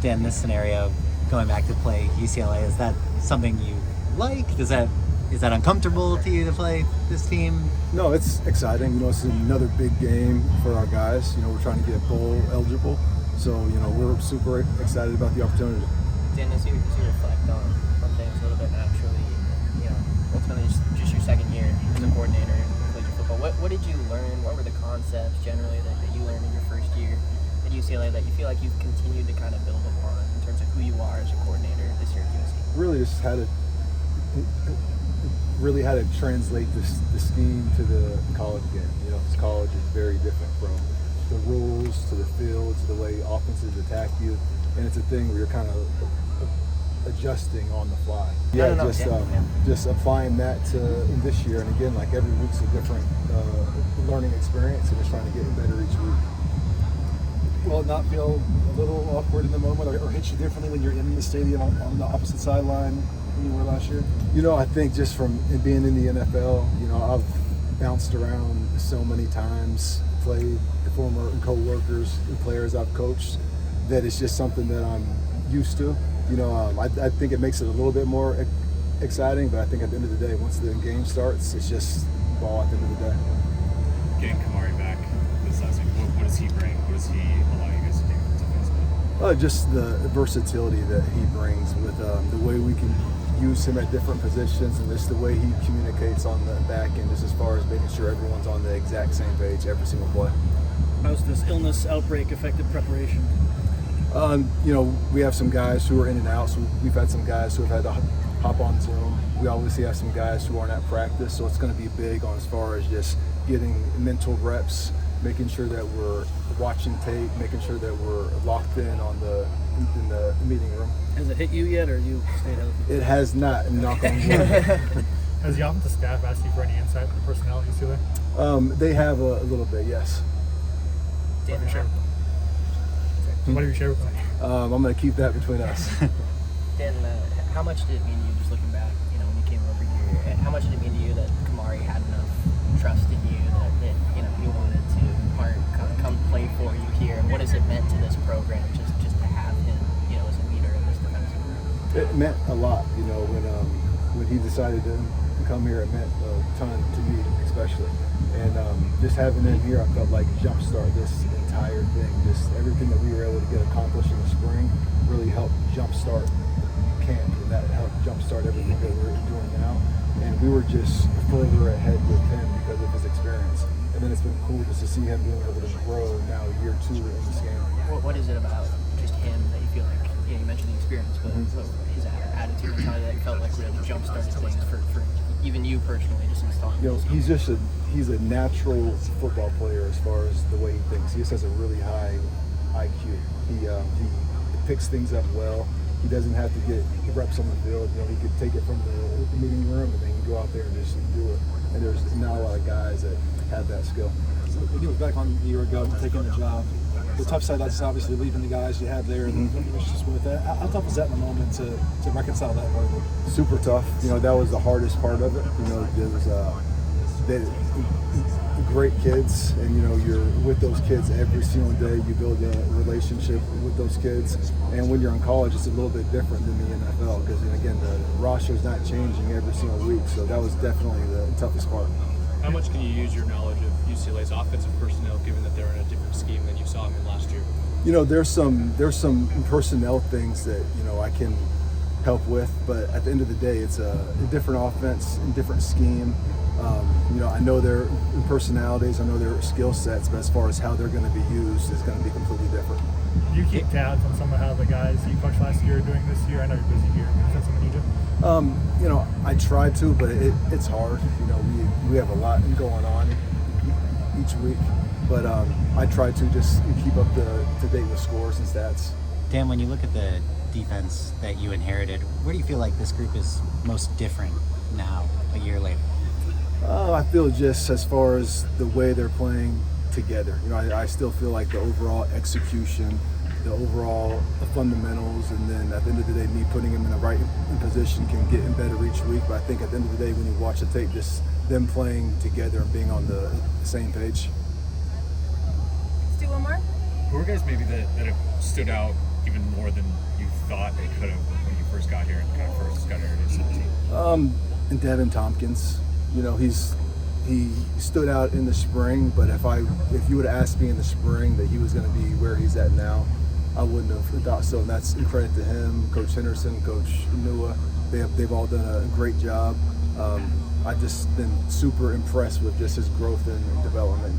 Dan, this scenario, going back to play UCLA, is that something you like? Is that uncomfortable to you to play this team? No, it's exciting. It's another big game for our guys. We're trying to get bowl eligible. So, we're super excited about the opportunity. Dan, as you reflect on things a little bit naturally, ultimately just your second year as a coordinator in collegiate football, what did you learn? What were the concepts generally that you learned in your first year at UCLA that you feel like you've continued to kind of build upon in terms of who you are as a coordinator this year at USC? Really just how to translate the scheme to the college game. This college is very different from the rules to the field to the way offenses attack you, and it's a thing where you're kind of adjusting on the fly. Just applying that to this year, and again, like every week's a different learning experience, and just trying to get better each week. Will it not feel a little awkward in the moment, or hit you differently when you're in the stadium on the opposite sideline than you were last year? I think just from being in the NFL, I've bounced around so many times, played former co-workers and players I've coached, that it's just something that I'm used to. I think it makes it a little bit more exciting, but I think at the end of the day, once the game starts, it's just ball at the end of the day. Getting Kamari back this last week, what does he bring? What does he allow you guys to do defensively? Just the versatility that he brings with the way we can use him at different positions, and just the way he communicates on the back end, just as far as making sure everyone's on the exact same page every single play. How's this illness outbreak affected preparation? We have some guys who are in and out, so we've had some guys who have had to hop on Zoom. We obviously have some guys who aren't at practice, so it's going to be big on as far as just getting mental reps, making sure that we're watching tape, making sure that we're locked in in the meeting room. Has it hit you yet, or you stayed healthy? It has not, knock on wood. Has the offensive staff asked you for any insight on the personnel at UCLA? They have a little bit, yes. Dan, What have you shared with them? I'm going to keep that between us. Dan, how much did it mean to you, just looking back, when you came over here, how much did it mean to you that Kamari had enough trust in you that you wanted to come play for you here? And what has it meant to this program just to have him, as a leader in this defensive room? It meant a lot, when he decided to come here, it meant a ton to me, especially. And just having him here, I felt like jumpstart this entire thing. Just everything that we were able to get accomplished in the spring really helped jumpstart camp, and that helped jumpstart everything that we're doing now. And we were just further ahead with him because of his experience. And then it's been cool just to see him being able to grow now year 2 in this game. What is it about just him that you feel like, you mentioned the experience, but his attitude and how that felt like really jump-started things for even you personally, just installing? He's a natural football player as far as the way he thinks. He just has a really high IQ. He picks things up well. He doesn't have to get reps on the field. He could take it from the meeting room and then he can go out there and just do it. And there's not a lot of guys that have that skill. So when you were back on a year ago taking the job, the tough side that's obviously leaving the guys you have there and the issues with that. How tough was that in the moment to reconcile that part of it? Super tough. That was the hardest part of it. There was great kids, and you're with those kids every single day. You build a relationship with those kids, and when you're in college, it's a little bit different than the NFL because again, the roster's not changing every single week. So that was definitely the toughest part. How much can you use your knowledge of UCLA's offensive personnel, given that they're in a different scheme than you saw them in last year? There's some personnel things that I can help with, but at the end of the day, it's a different offense and different scheme. I know their personalities, I know their skill sets, but as far as how they're going to be used, it's going to be completely different. Do you keep tabs on some of how the guys you coached last year are doing this year? I know you're busy here. Is that something you do? I try to, but it's hard. We have a lot going on each week, but I try to just keep up to date with scores and stats. Dan, when you look at the defense that you inherited, where do you feel like this group is most different now, a year later? I feel just as far as the way they're playing together. I still feel like the overall execution, the overall fundamentals, and then at the end of the day, me putting them in the right position can get better each week. But I think at the end of the day, when you watch the tape, just them playing together and being on the same page. Let's do one more. Who are guys maybe that have stood out even more than you thought they could have when you first got here and kind of first got introduced to the team? And Devin Tompkins, you know, he stood out in the spring, but if you would have asked me in the spring that he was going to be where he's at now, I wouldn't have thought so. And that's in credit to him, Coach Henderson, Coach Nua. They've all done a great job. I've just been super impressed with just his growth and development.